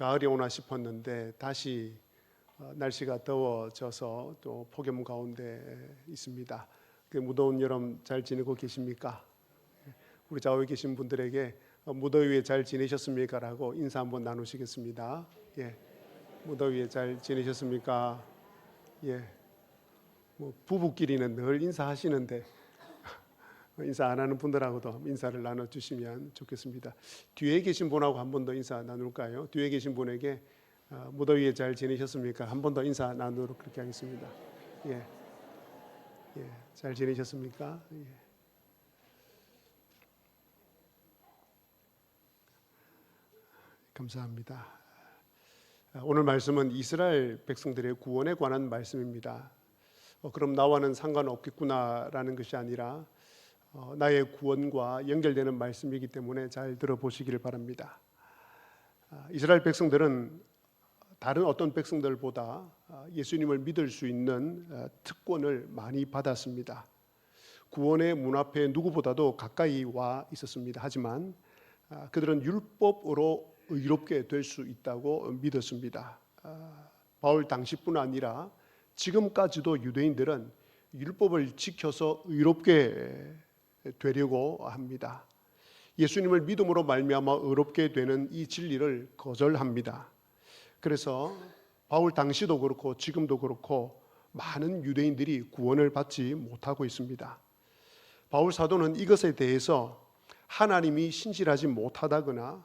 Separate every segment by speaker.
Speaker 1: 가을이 오나 싶었는데 다시 날씨가 더워져서 또 폭염 가운데 있습니다. 그 무더운 여름 잘 지내고 계십니까? 우리 좌우에 계신 분들에게 무더위에 잘 지내셨습니까? 라고 인사 한번 나누시겠습니다. 예, 무더위에 잘 지내셨습니까? 예, 뭐 부부끼리는 늘 인사하시는데 인사 안 하는 분들하고도 인사를 나눠주시면 좋겠습니다. 뒤에 계신 분하고 한 번 더 인사 나눌까요? 뒤에 계신 분에게 무더위에 잘 지내셨습니까? 한 번 더 인사 나누도록 그렇게 하겠습니다. 예, 잘 지내셨습니까? 예. 감사합니다. 오늘 말씀은 이스라엘 백성들의 구원에 관한 말씀입니다. 그럼 나와는 상관없겠구나라는 것이 아니라 나의 구원과 연결되는 말씀이기 때문에 잘 들어보시기를 바랍니다. 이스라엘 백성들은 다른 어떤 백성들보다 예수님을 믿을 수 있는 특권을 많이 받았습니다. 구원의 문 앞에 누구보다도 가까이 와 있었습니다. 하지만 그들은 율법으로 의롭게 될 수 있다고 믿었습니다. 바울 당시뿐 아니라 지금까지도 유대인들은 율법을 지켜서 의롭게 되려고 합니다. 예수님을 믿음으로 말미암아 의롭게 되는 이 진리를 거절합니다. 그래서 바울 당시도 그렇고 지금도 그렇고 많은 유대인들이 구원을 받지 못하고 있습니다. 바울 사도는 이것에 대해서 하나님이 신실하지 못하다거나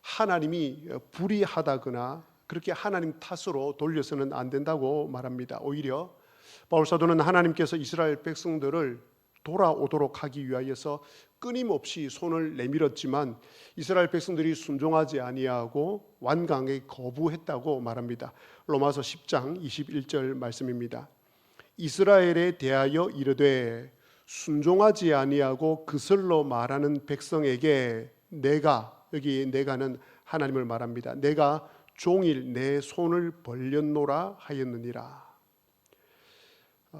Speaker 1: 하나님이 불의하다거나 그렇게 하나님 탓으로 돌려서는 안 된다고 말합니다. 오히려 바울 사도는 하나님께서 이스라엘 백성들을 돌아오도록 하기 위하여서 끊임없이 손을 내밀었지만 이스라엘 백성들이 순종하지 아니하고 완강히 거부했다고 말합니다. 로마서 10장 21절 말씀입니다. 이스라엘에 대하여 이르되 순종하지 아니하고 그슬로 말하는 백성에게 내가, 여기 내가는 하나님을 말합니다. 내가 종일 내 손을 벌렸노라 하였느니라.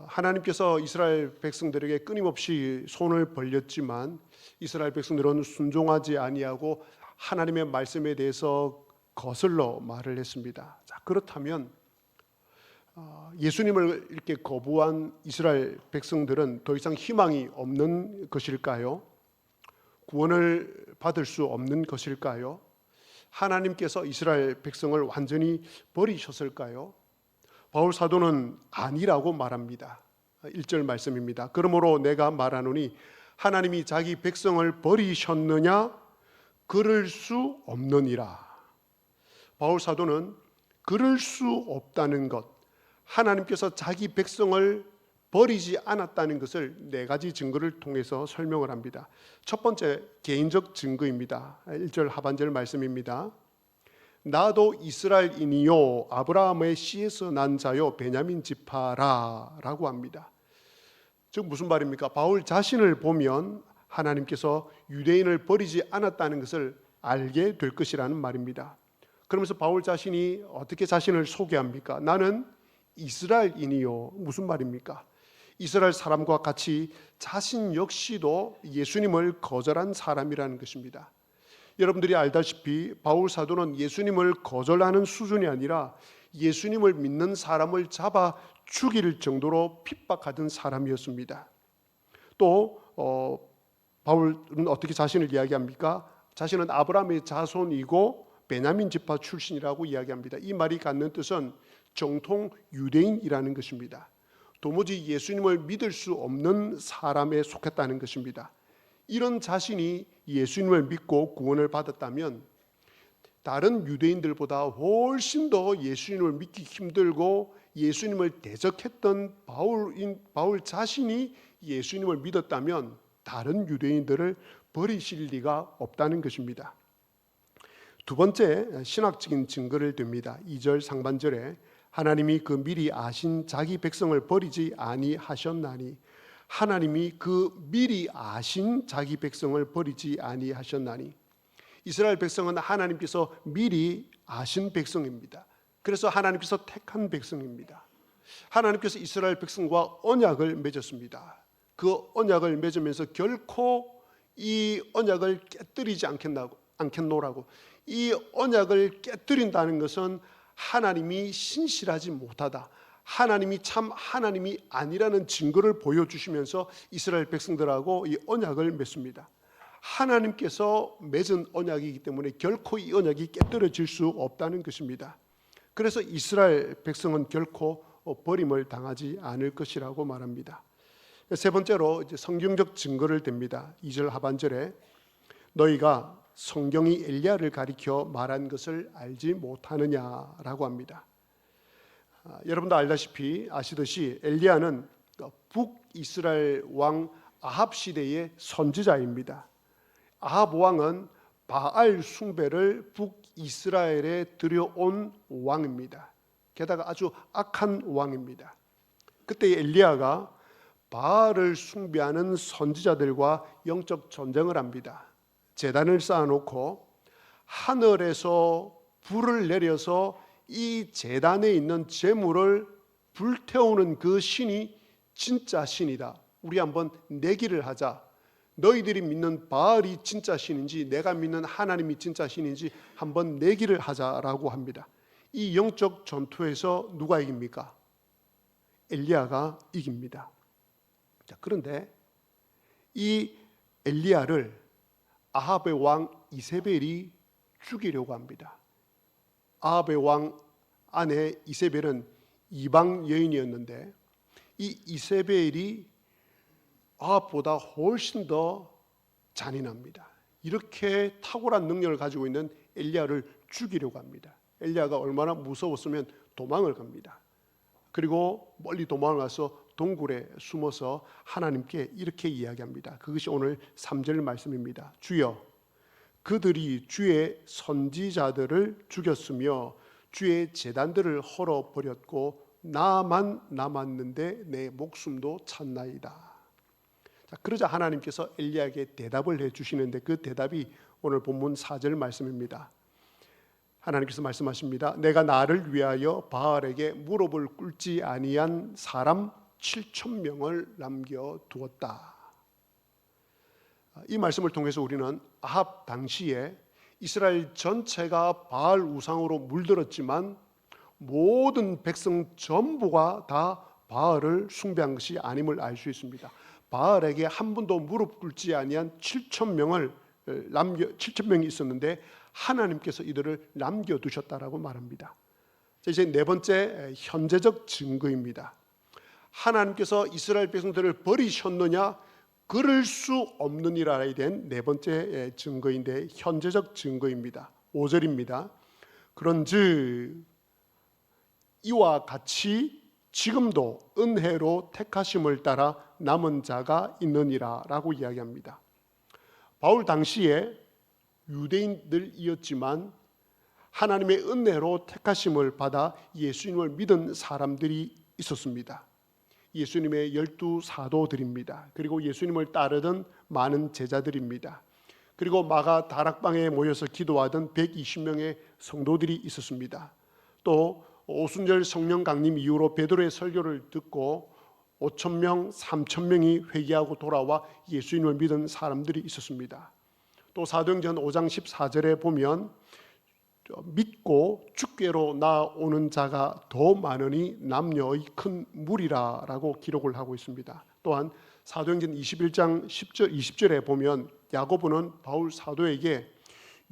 Speaker 1: 하나님께서 이스라엘 백성들에게 끊임없이 손을 벌렸지만 이스라엘 백성들은 순종하지 아니하고 하나님의 말씀에 대해서 거슬러 말을 했습니다. 자, 그렇다면 예수님을 이렇게 거부한 이스라엘 백성들은 더 이상 희망이 없는 것일까요? 구원을 받을 수 없는 것일까요? 하나님께서 이스라엘 백성을 완전히 버리셨을까요? 바울 사도는 아니라고 말합니다. 1절 말씀입니다. 그러므로 내가 말하노니 하나님이 자기 백성을 버리셨느냐? 그럴 수 없느니라. 바울 사도는 그럴 수 없다는 것, 하나님께서 자기 백성을 버리지 않았다는 것을 네 가지 증거를 통해서 설명을 합니다. 첫 번째, 개인적 증거입니다. 1절 하반절 말씀입니다. 나도 이스라엘인이요 아브라함의 씨에서 난 자요 베냐민 지파라 라고 합니다. 즉 무슨 말입니까? 바울 자신을 보면 하나님께서 유대인을 버리지 않았다는 것을 알게 될 것이라는 말입니다. 그러면서 바울 자신이 어떻게 자신을 소개합니까? 나는 이스라엘인이요. 무슨 말입니까? 이스라엘 사람과 같이 자신 역시도 예수님을 거절한 사람이라는 것입니다. 여러분들이 알다시피 바울 사도는 예수님을 거절하는 수준이 아니라 예수님을 믿는 사람을 잡아 죽일 정도로 핍박하던 사람이었습니다. 또 바울은 어떻게 자신을 이야기합니까? 자신은 아브라함의 자손이고 베냐민 지파 출신이라고 이야기합니다. 이 말이 갖는 뜻은 정통 유대인이라는 것입니다. 도무지 예수님을 믿을 수 없는 사람에 속했다는 것입니다. 이런 자신이 예수님을 믿고 구원을 받았다면 다른 유대인들보다 훨씬 더 예수님을 믿기 힘들고 예수님을 대적했던 바울 자신이 예수님을 믿었다면 다른 유대인들을 버리실 리가 없다는 것입니다. 두 번째 신학적인 증거를 듭니다. 2절 상반절에 하나님이 그 미리 아신 자기 백성을 버리지 아니하셨나니, 하나님이 그 미리 아신 자기 백성을 버리지 아니하셨나니. 이스라엘 백성은 하나님께서 미리 아신 백성입니다. 그래서 하나님께서 택한 백성입니다. 하나님께서 이스라엘 백성과 언약을 맺었습니다. 그 언약을 맺으면서 결코 이 언약을 깨뜨리지 않겠노라고, 이 언약을 깨뜨린다는 것은 하나님이 신실하지 못하다, 하나님이 참 하나님이 아니라는 증거를 보여주시면서 이스라엘 백성들하고 이 언약을 맺습니다. 하나님께서 맺은 언약이기 때문에 결코 이 언약이 깨뜨려질 수 없다는 것입니다. 그래서 이스라엘 백성은 결코 버림을 당하지 않을 것이라고 말합니다. 세 번째로 이제 성경적 증거를 댑니다. 2절 하반절에 너희가 성경이 엘리야를 가리켜 말한 것을 알지 못하느냐라고 합니다. 여러분도 아시듯이 엘리야는 북이스라엘 왕 아합 시대의 선지자입니다. 아합 왕은 바알 숭배를 북이스라엘에 들여온 왕입니다. 게다가 아주 악한 왕입니다. 그때 엘리야가 바알을 숭배하는 선지자들과 영적 전쟁을 합니다. 제단을 쌓아놓고 하늘에서 불을 내려서 이 제단에 있는 제물을 불태우는 그 신이 진짜 신이다. 우리 한번 내기를 하자. 너희들이 믿는 바알이 진짜 신인지 내가 믿는 하나님이 진짜 신인지 한번 내기를 하자라고 합니다. 이 영적 전투에서 누가 이깁니까? 엘리야가 이깁니다. 자, 그런데 이 엘리야를 아합의 왕 이세벨이 죽이려고 합니다. 아합의 왕 아내 이세벨은 이방 여인이었는데 이 이세벨이 아합보다 훨씬 더 잔인합니다. 이렇게 탁월한 능력을 가지고 있는 엘리야를 죽이려고 합니다. 엘리야가 얼마나 무서웠으면 도망을 갑니다. 그리고 멀리 도망을 가서 동굴에 숨어서 하나님께 이렇게 이야기합니다. 그것이 오늘 3절 말씀입니다. 주여, 그들이 주의 선지자들을 죽였으며 주의 제단들을 헐어버렸고 나만 남았는데 내 목숨도 찼나이다. 자, 그러자 하나님께서 엘리야에게 대답을 해주시는데 그 대답이 오늘 본문 4절 말씀입니다. 하나님께서 말씀하십니다. 내가 나를 위하여 바알에게 무릎을 꿇지 아니한 사람 7,000명을 남겨두었다. 이 말씀을 통해서 우리는 아합 당시에 이스라엘 전체가 바알 우상으로 물들었지만 모든 백성 전부가 다 바알을 숭배한 것이 아님을 알 수 있습니다. 바알에게 한 번도 무릎 꿇지 아니한 7,000명이 있었는데 하나님께서 이들을 남겨두셨다라고 말합니다. 이제 네 번째 현재적 증거입니다. 하나님께서 이스라엘 백성들을 버리셨느냐? 그럴 수 없느니라에 대한 네 번째 증거인데 현재적 증거입니다. 5절입니다. 그런즉 이와 같이 지금도 은혜로 택하심을 따라 남은 자가 있느니라 라고 이야기합니다. 바울 당시에 유대인들이었지만 하나님의 은혜로 택하심을 받아 예수님을 믿은 사람들이 있었습니다. 예수님의 12 사도들입니다. 그리고 예수님을 따르던 많은 제자들입니다. 그리고 마가 다락방에 모여서 기도하던 120명의 성도들이 있었습니다. 또 오순절 성령 강림 이후로 베드로의 설교를 듣고 5,000명, 3,000명이 회개하고 돌아와 예수님을 믿은 사람들이 있었습니다. 또 사도행전 5장 14절에 보면 믿고 주께로 나오는 자가 더 많으니 남녀의 큰 무리라 라고 기록을 하고 있습니다. 또한 사도행전 21장 20절에 보면 야고보는 바울 사도에게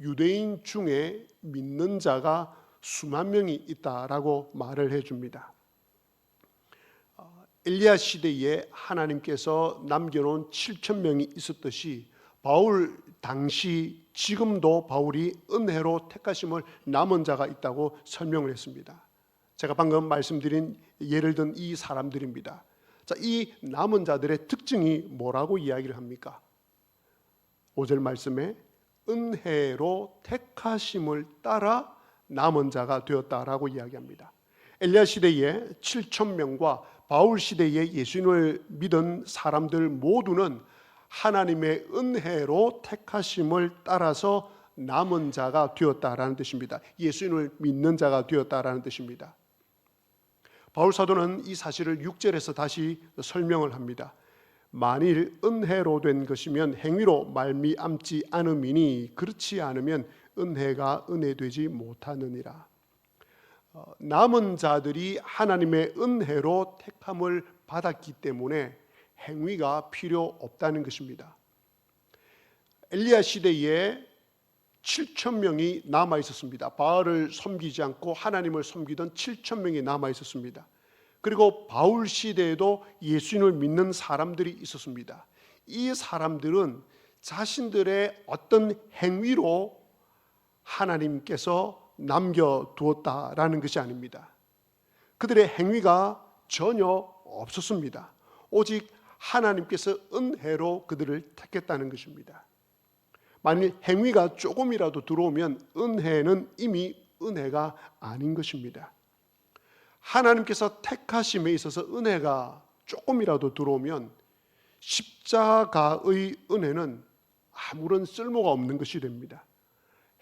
Speaker 1: 유대인 중에 믿는 자가 수만 명이 있다라고 말을 해줍니다. 엘리야 시대에 하나님께서 남겨놓은 7,000명이 있었듯이 바울 당시 지금도 바울이 은혜로 택하심을 남은 자가 있다고 설명을 했습니다. 제가 방금 말씀드린 예를 든 이 사람들입니다. 자, 이 남은 자들의 특징이 뭐라고 이야기를 합니까? 5절 말씀에 은혜로 택하심을 따라 남은 자가 되었다라고 이야기합니다. 엘리야 시대에 7,000명과 바울 시대에 예수님을 믿은 사람들 모두는 하나님의 은혜로 택하심을 따라서 남은 자가 되었다라는 뜻입니다. 예수님을 믿는 자가 되었다라는 뜻입니다. 바울 사도는 이 사실을 6절에서 다시 설명을 합니다. 만일 은혜로 된 것이면 행위로 말미암지 않음이니 그렇지 않으면 은혜가 은혜되지 못하느니라. 남은 자들이 하나님의 은혜로 택함을 받았기 때문에 행위가 필요 없다는 것입니다. 엘리야 시대에 7천 명이 남아 있었습니다. 바알을 섬기지 않고 하나님을 섬기던 7천 명이 남아 있었습니다. 그리고 바울 시대에도 예수님을 믿는 사람들이 있었습니다. 이 사람들은 자신들의 어떤 행위로 하나님께서 남겨두었다라는 것이 아닙니다. 그들의 행위가 전혀 없었습니다. 오직 하나님께서 은혜로 그들을 택했다는 것입니다. 만일 행위가 조금이라도 들어오면 은혜는 이미 은혜가 아닌 것입니다. 하나님께서 택하심에 있어서 은혜가 조금이라도 들어오면 십자가의 은혜는 아무런 쓸모가 없는 것이 됩니다.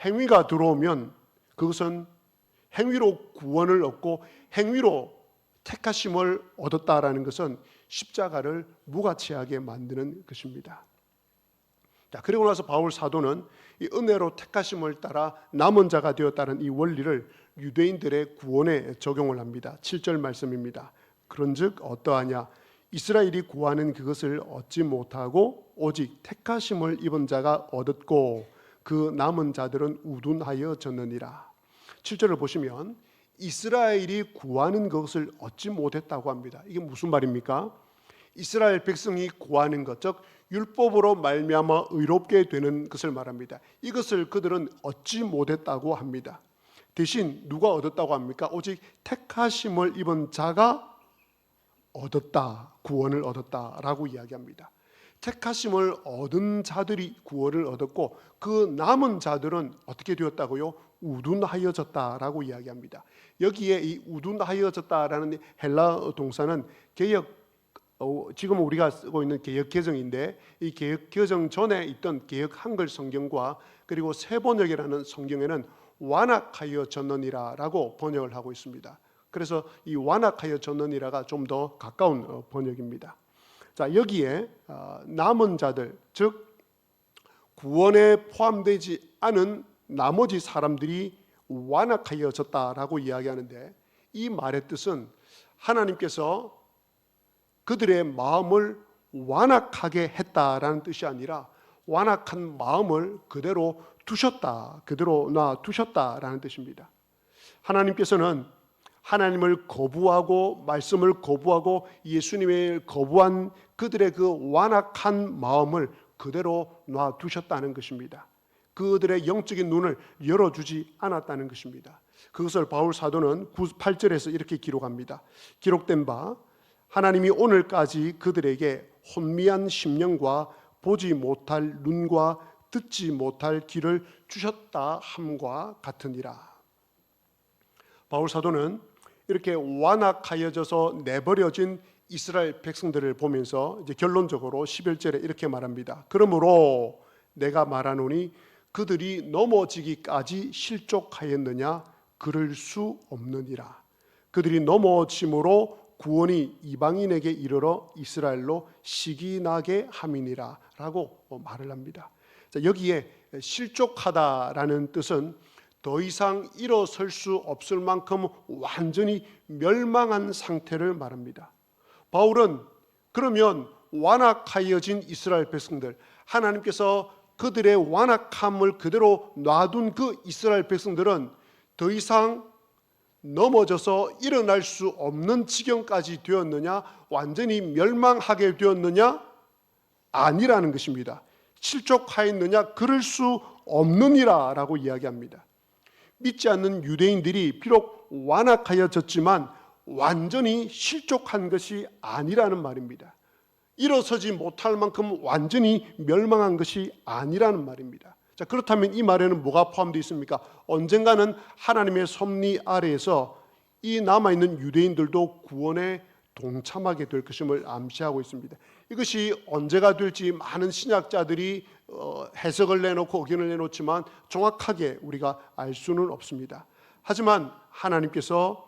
Speaker 1: 행위가 들어오면 그것은 행위로 구원을 얻고 행위로 택하심을 얻었다라는 것은 십자가를 무가치하게 만드는 것입니다. 자, 그리고 나서 바울 사도는 이 은혜로 택하심을 따라 남은 자가 되었다는 이 원리를 유대인들의 구원에 적용을 합니다. 7절 말씀입니다. 그런즉 어떠하냐? 이스라엘이 구하는 그것을 얻지 못하고 오직 택하심을 입은 자가 얻었고 그 남은 자들은 우둔하여졌느니라. 7절을 보시면 이스라엘이 구하는 것을 얻지 못했다고 합니다. 이게 무슨 말입니까? 이스라엘 백성이 구하는 것, 즉 율법으로 말미암아 의롭게 되는 것을 말합니다. 이것을 그들은 얻지 못했다고 합니다. 대신 누가 얻었다고 합니까? 오직 택하심을 입은 자가 얻었다, 구원을 얻었다라고 이야기합니다. 택하심을 얻은 자들이 구원을 얻었고 그 남은 자들은 어떻게 되었다고요? 우둔하여졌다라고 이야기합니다. 여기에 이 우둔하여졌다라는 헬라 동사는 지금 우리가 쓰고 있는 개역개정인데 이 개역개정 전에 있던 개역 한글 성경과 그리고 세번역이라는 성경에는 완악하여졌느니라라고 번역을 하고 있습니다. 그래서 이 완악하여졌느니라가 좀 더 가까운 번역입니다. 자, 여기에 남은 자들, 즉 구원에 포함되지 않은 나머지 사람들이 완악하여졌다라고 이야기하는데 이 말의 뜻은 하나님께서 그들의 마음을 완악하게 했다라는 뜻이 아니라 완악한 마음을 그대로 두셨다, 그대로 놔두셨다라는 뜻입니다. 하나님께서는 하나님을 거부하고 말씀을 거부하고 예수님을 거부한 그들의 그 완악한 마음을 그대로 놔두셨다는 것입니다. 그들의 영적인 눈을 열어주지 않았다는 것입니다. 그것을 바울 사도는 8절에서 이렇게 기록합니다. 기록된 바 하나님이 오늘까지 그들에게 혼미한 심령과 보지 못할 눈과 듣지 못할 귀를 주셨다 함과 같으니라. 바울 사도는 이렇게 완악하여져서 내버려진 이스라엘 백성들을 보면서 이제 결론적으로 11절에 이렇게 말합니다. 그러므로 내가 말하노니 그들이 넘어지기까지 실족하였느냐? 그럴 수 없느니라. 그들이 넘어짐으로 구원이 이방인에게 이르러 이스라엘로 시기나게 함이니라 라고 말을 합니다. 자, 여기에 실족하다라는 뜻은 더 이상 일어설 수 없을 만큼 완전히 멸망한 상태를 말합니다. 바울은 그러면 완악하여진 이스라엘 백성들, 하나님께서 그들의 완악함을 그대로 놔둔 그 이스라엘 백성들은 더 이상 넘어져서 일어날 수 없는 지경까지 되었느냐? 완전히 멸망하게 되었느냐? 아니라는 것입니다. 실족하였느냐? 그럴 수 없느니라 라고 이야기합니다. 믿지 않는 유대인들이 비록 완악하여졌지만 완전히 실족한 것이 아니라는 말입니다. 일어서지 못할 만큼 완전히 멸망한 것이 아니라는 말입니다. 자, 그렇다면 이 말에는 뭐가 포함되어 있습니까? 언젠가는 하나님의 섭리 아래에서 이 남아있는 유대인들도 구원에 동참하게 될 것임을 암시하고 있습니다. 이것이 언제가 될지 많은 신학자들이 해석을 내놓고 의견을 내놓지만 정확하게 우리가 알 수는 없습니다. 하지만 하나님께서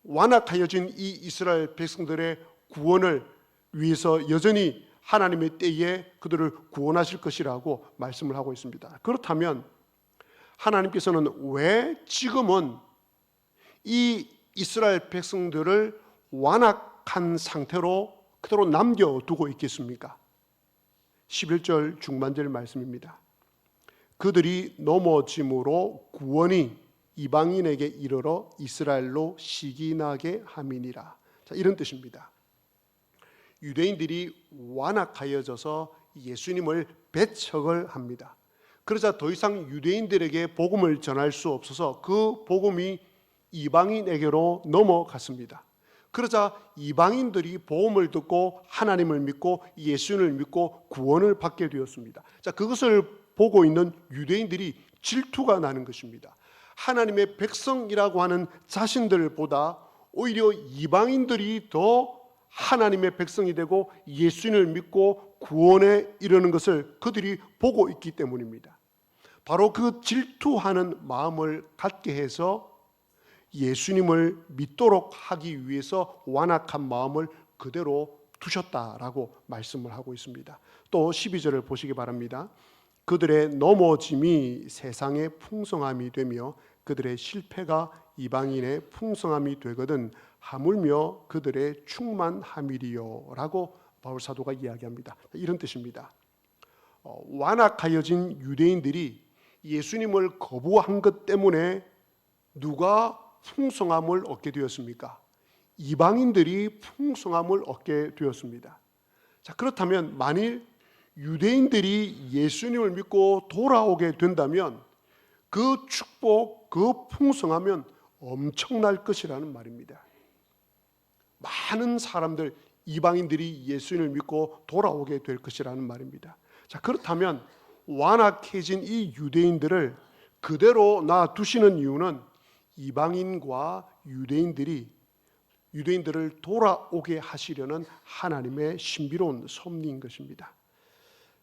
Speaker 1: 완악하여진 이 이스라엘 백성들의 구원을 위해서 여전히 하나님의 때에 그들을 구원하실 것이라고 말씀을 하고 있습니다. 그렇다면 하나님께서는 왜 지금은 이 이스라엘 백성들을 완악한 상태로 그대로 남겨두고 있겠습니까? 11절 중반절 말씀입니다. 그들이 넘어짐으로 구원이 이방인에게 이르러 이스라엘로 시기나게 함이니라. 자, 이런 뜻입니다. 유대인들이 완악하여져서 예수님을 배척을 합니다. 그러자 더 이상 유대인들에게 복음을 전할 수 없어서 그 복음이 이방인에게로 넘어갔습니다. 그러자 이방인들이 복음을 듣고 하나님을 믿고 예수님을 믿고 구원을 받게 되었습니다. 자, 그것을 보고 있는 유대인들이 질투가 나는 것입니다. 하나님의 백성이라고 하는 자신들보다 오히려 이방인들이 더 하나님의 백성이 되고 예수님을 믿고 구원에 이르는 것을 그들이 보고 있기 때문입니다. 바로 그 질투하는 마음을 갖게 해서 예수님을 믿도록 하기 위해서 완악한 마음을 그대로 두셨다라고 말씀을 하고 있습니다. 또 12절을 보시기 바랍니다. 그들의 넘어짐이 세상의 풍성함이 되며 그들의 실패가 이방인의 풍성함이 되거든 하물며 그들의 충만함이리요 라고 바울 사도가 이야기합니다. 이런 뜻입니다. 완악하여진 유대인들이 예수님을 거부한 것 때문에 누가 풍성함을 얻게 되었습니까? 이방인들이 풍성함을 얻게 되었습니다. 자, 그렇다면 만일 유대인들이 예수님을 믿고 돌아오게 된다면 그 축복, 그 풍성하면 엄청날 것이라는 말입니다. 많은 사람들, 이방인들이 예수님을 믿고 돌아오게 될 것이라는 말입니다. 자, 그렇다면 완악해진 이 유대인들을 그대로 놔두시는 이유는 이방인과 유대인들을 돌아오게 하시려는 하나님의 신비로운 섭리인 것입니다.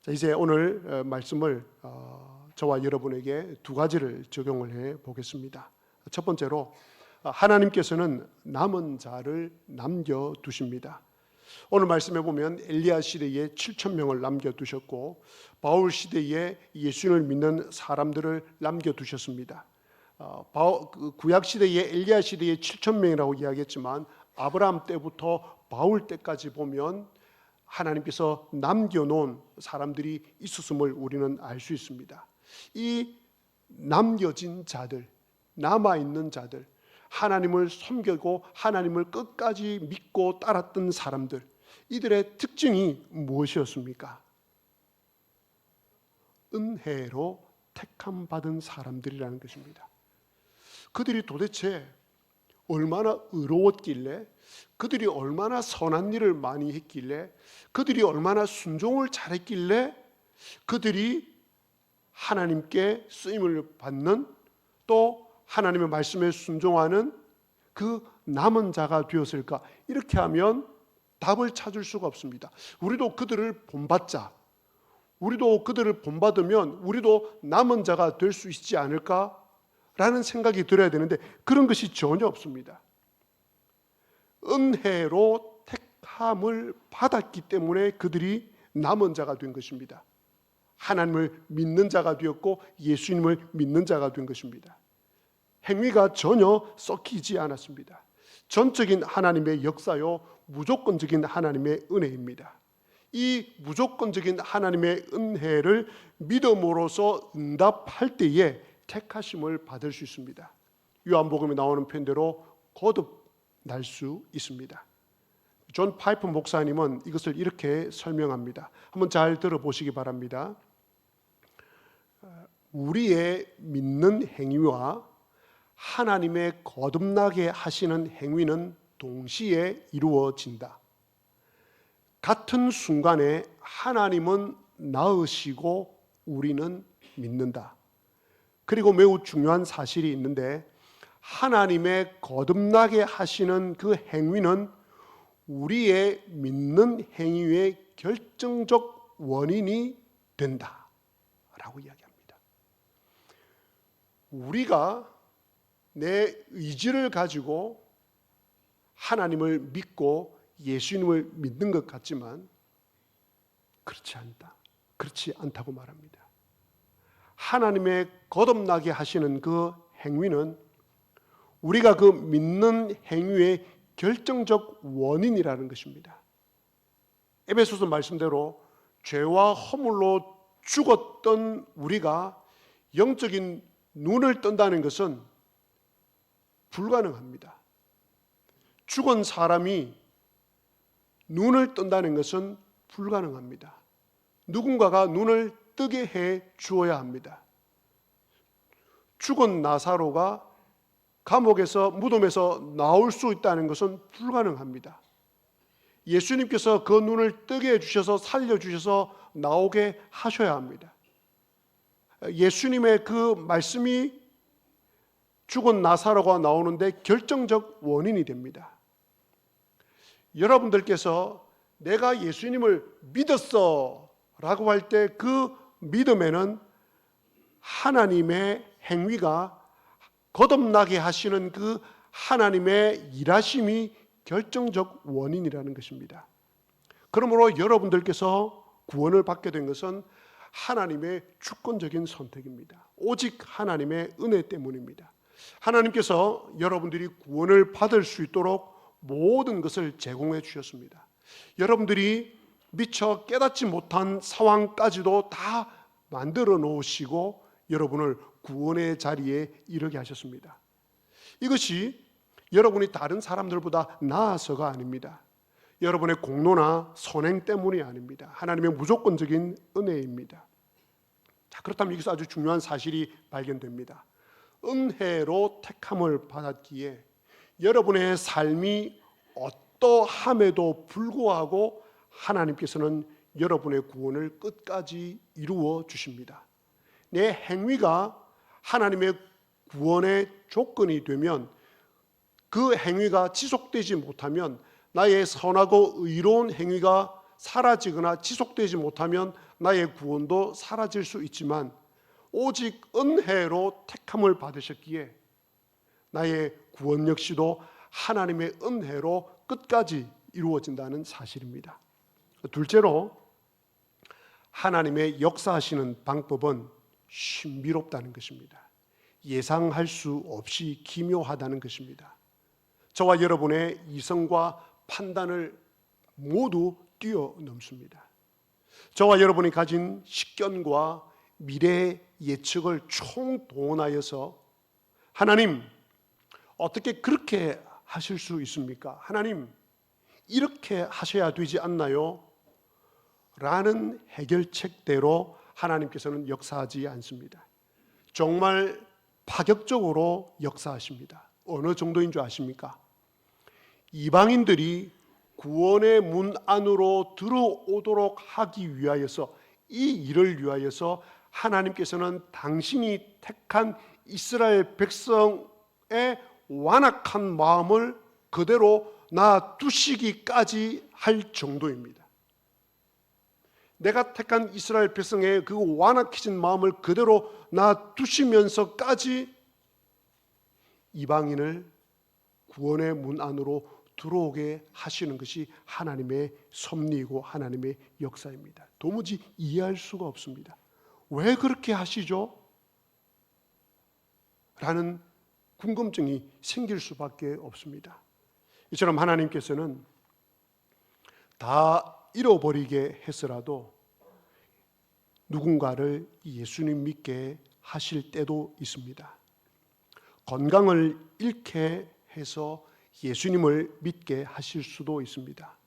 Speaker 1: 자, 이제 오늘 말씀을 저와 여러분에게 두 가지를 적용을 해 보겠습니다. 첫 번째로 하나님께서는 남은 자를 남겨두십니다. 오늘 말씀해 보면 엘리야 시대에 7,000명을 남겨두셨고 바울 시대에 예수님을 믿는 사람들을 남겨두셨습니다. 구약 시대에 엘리야 시대에 7,000명이라고 이야기했지만 아브라함 때부터 바울 때까지 보면 하나님께서 남겨놓은 사람들이 있었음을 우리는 알 수 있습니다. 이 남겨진 자들, 남아있는 자들, 하나님을 섬기고 하나님을 끝까지 믿고 따랐던 사람들, 이들의 특징이 무엇이었습니까? 은혜로 택함받은 사람들이라는 것입니다. 그들이 도대체 얼마나 의로웠길래, 그들이 얼마나 선한 일을 많이 했길래, 그들이 얼마나 순종을 잘했길래 그들이 하나님께 쓰임을 받는, 또 하나님의 말씀에 순종하는 그 남은 자가 되었을까? 이렇게 하면 답을 찾을 수가 없습니다. 우리도 그들을 본받자, 우리도 그들을 본받으면 우리도 남은 자가 될 수 있지 않을까? 라는 생각이 들어야 되는데 그런 것이 전혀 없습니다. 은혜로 택함을 받았기 때문에 그들이 남은 자가 된 것입니다. 하나님을 믿는 자가 되었고 예수님을 믿는 자가 된 것입니다. 행위가 전혀 썩히지 않았습니다. 전적인 하나님의 역사요, 무조건적인 하나님의 은혜입니다. 이 무조건적인 하나님의 은혜를 믿음으로써 응답할 때에 택하심을 받을 수 있습니다. 요한복음에 나오는 편대로 거듭날 수 있습니다. 존 파이프 목사님은 이것을 이렇게 설명합니다. 한번 잘 들어보시기 바랍니다. 우리의 믿는 행위와 하나님의 거듭나게 하시는 행위는 동시에 이루어진다. 같은 순간에 하나님은 낳으시고 우리는 믿는다. 그리고 매우 중요한 사실이 있는데 하나님의 거듭나게 하시는 그 행위는 우리의 믿는 행위의 결정적 원인이 된다라고 이야기합니다. 우리가 내 의지를 가지고 하나님을 믿고 예수님을 믿는 것 같지만 그렇지 않다. 그렇지 않다고 말합니다. 하나님의 거듭나게 하시는 그 행위는 우리가 그 믿는 행위의 결정적 원인이라는 것입니다. 에베소서 말씀대로 죄와 허물로 죽었던 우리가 영적인 눈을 뜬다는 것은 불가능합니다. 죽은 사람이 눈을 뜬다는 것은 불가능합니다. 누군가가 눈을 뜨게 해 주어야 합니다. 죽은 나사로가 감옥에서 무덤에서 나올 수 있다는 것은 불가능합니다. 예수님께서 그 눈을 뜨게 해주셔서 살려주셔서 나오게 하셔야 합니다. 예수님의 그 말씀이 죽은 나사로가 나오는데 결정적 원인이 됩니다. 여러분들께서 내가 예수님을 믿었어 라고 할 때 그 믿음에는 하나님의 행위가 거듭나게 하시는 그 하나님의 일하심이 결정적 원인이라는 것입니다. 그러므로 여러분들께서 구원을 받게 된 것은 하나님의 주권적인 선택입니다. 오직 하나님의 은혜 때문입니다. 하나님께서 여러분들이 구원을 받을 수 있도록 모든 것을 제공해 주셨습니다. 여러분들이 미처 깨닫지 못한 상황까지도 다 만들어 놓으시고 여러분을 구원의 자리에 이르게 하셨습니다. 이것이 여러분이 다른 사람들보다 나아서가 아닙니다. 여러분의 공로나 선행 때문이 아닙니다. 하나님의 무조건적인 은혜입니다. 자, 그렇다면 여기서 아주 중요한 사실이 발견됩니다. 은혜로 택함을 받았기에 여러분의 삶이 어떠함에도 불구하고 하나님께서는 여러분의 구원을 끝까지 이루어 주십니다. 내 행위가 하나님의 구원의 조건이 되면 그 행위가 지속되지 못하면 나의 선하고 의로운 행위가 사라지거나 지속되지 못하면 나의 구원도 사라질 수 있지만 오직 은혜로 택함을 받으셨기에 나의 구원 역시도 하나님의 은혜로 끝까지 이루어진다는 사실입니다. 둘째로 하나님의 역사하시는 방법은 신비롭다는 것입니다. 예상할 수 없이 기묘하다는 것입니다. 저와 여러분의 이성과 판단을 모두 뛰어넘습니다. 저와 여러분이 가진 식견과 미래 예측을 총동원하여서 하나님 어떻게 그렇게 하실 수 있습니까? 하나님 이렇게 하셔야 되지 않나요? 라는 해결책대로 하나님께서는 역사하지 않습니다. 정말 파격적으로 역사하십니다. 어느 정도인 줄 아십니까? 이방인들이 구원의 문 안으로 들어오도록 하기 위하여서 이 일을 위하여서 하나님께서는 당신이 택한 이스라엘 백성의 완악한 마음을 그대로 놔두시기까지 할 정도입니다. 내가 택한 이스라엘 백성의 그 완악해진 마음을 그대로 놔두시면서까지 이방인을 구원의 문 안으로 들어오게 하시는 것이 하나님의 섭리이고 하나님의 역사입니다. 도무지 이해할 수가 없습니다. 왜 그렇게 하시죠? 라는 궁금증이 생길 수밖에 없습니다. 이처럼 하나님께서는 다 잃어버리게 해서라도 누군가를 예수님 믿게 하실 때도 있습니다. 건강을 잃게 해서 예수님을 믿게 하실 수도 있습니다.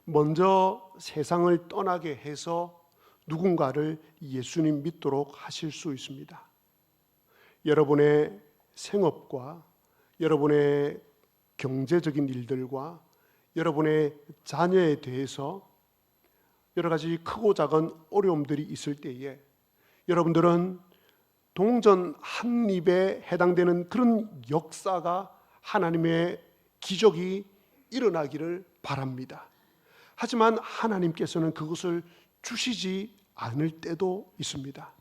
Speaker 1: 먼저 세상을 떠나게 해서 누군가를 예수님 믿도록 하실 수 있습니다. 여러분의 생업과 여러분의 경제적인 일들과 여러분의 자녀에 대해서 여러 가지 크고 작은 어려움들이 있을 때에 여러분들은 동전 한 입에 해당되는 그런 역사가 하나님의 기적이 일어나기를 바랍니다. 하지만 하나님께서는 그것을 주시지 않을 때도 있습니다.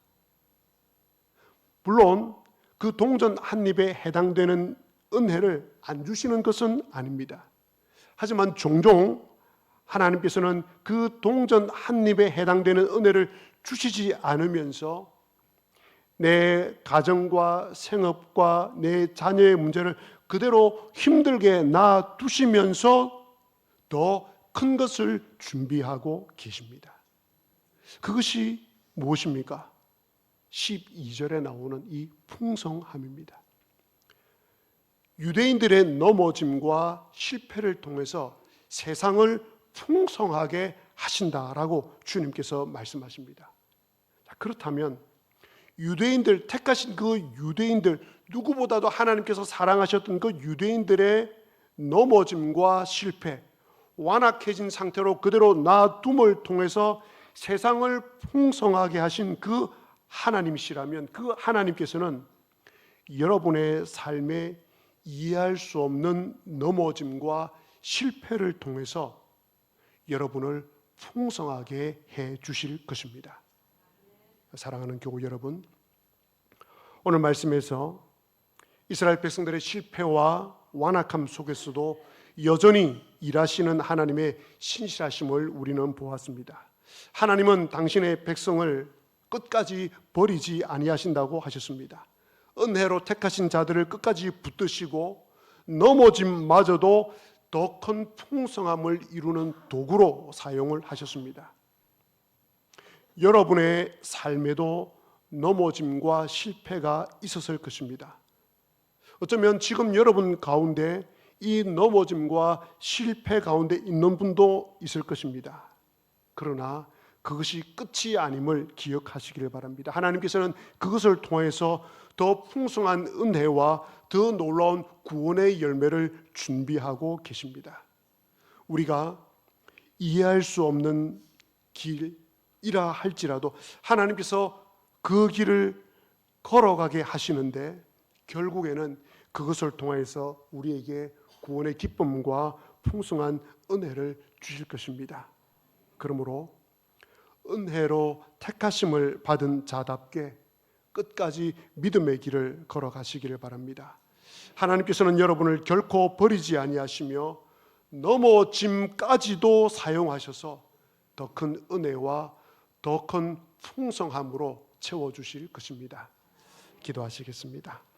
Speaker 1: 물론 그 동전 한 입에 해당되는 은혜를 안 주시는 것은 아닙니다. 하지만 종종 하나님께서는 그 동전 한 입에 해당되는 은혜를 주시지 않으면서 내 가정과 생업과 내 자녀의 문제를 그대로 힘들게 놔두시면서 더 큰 것을 준비하고 계십니다. 그것이 무엇입니까? 12절에 나오는 이 풍성함입니다. 유대인들의 넘어짐과 실패를 통해서 세상을 풍성하게 하신다라고 주님께서 말씀하십니다. 그렇다면 유대인들, 택하신 그 유대인들, 누구보다도 하나님께서 사랑하셨던 그 유대인들의 넘어짐과 실패, 완악해진 상태로 그대로 놔둠을 통해서 세상을 풍성하게 하신 그 하나님이시라면 그 하나님께서는 여러분의 삶에 이해할 수 없는 넘어짐과 실패를 통해서 여러분을 풍성하게 해 주실 것입니다. 사랑하는 교우 여러분, 오늘 말씀에서 이스라엘 백성들의 실패와 완악함 속에서도 여전히 일하시는 하나님의 신실하심을 우리는 보았습니다. 하나님은 당신의 백성을 끝까지 버리지 아니하신다고 하셨습니다. 은혜로 택하신 자들을 끝까지 붙드시고 넘어짐마저도 더 큰 풍성함을 이루는 도구로 사용을 하셨습니다. 여러분의 삶에도 넘어짐과 실패가 있었을 것입니다. 어쩌면 지금 여러분 가운데 이 넘어짐과 실패 가운데 있는 분도 있을 것입니다. 그러나 그것이 끝이 아님을 기억하시기를 바랍니다. 하나님께서는 그것을 통해서 더 풍성한 은혜와 더 놀라운 구원의 열매를 준비하고 계십니다. 우리가 이해할 수 없는 길이라 할지라도 하나님께서 그 길을 걸어가게 하시는데 결국에는 그것을 통해서 우리에게 구원의 기쁨과 풍성한 은혜를 주실 것입니다. 그러므로 은혜로 택하심을 받은 자답게 끝까지 믿음의 길을 걸어가시기를 바랍니다. 하나님께서는 여러분을 결코 버리지 아니하시며 넘어짐까지도 사용하셔서 더 큰 은혜와 더 큰 풍성함으로 채워주실 것입니다. 기도하시겠습니다.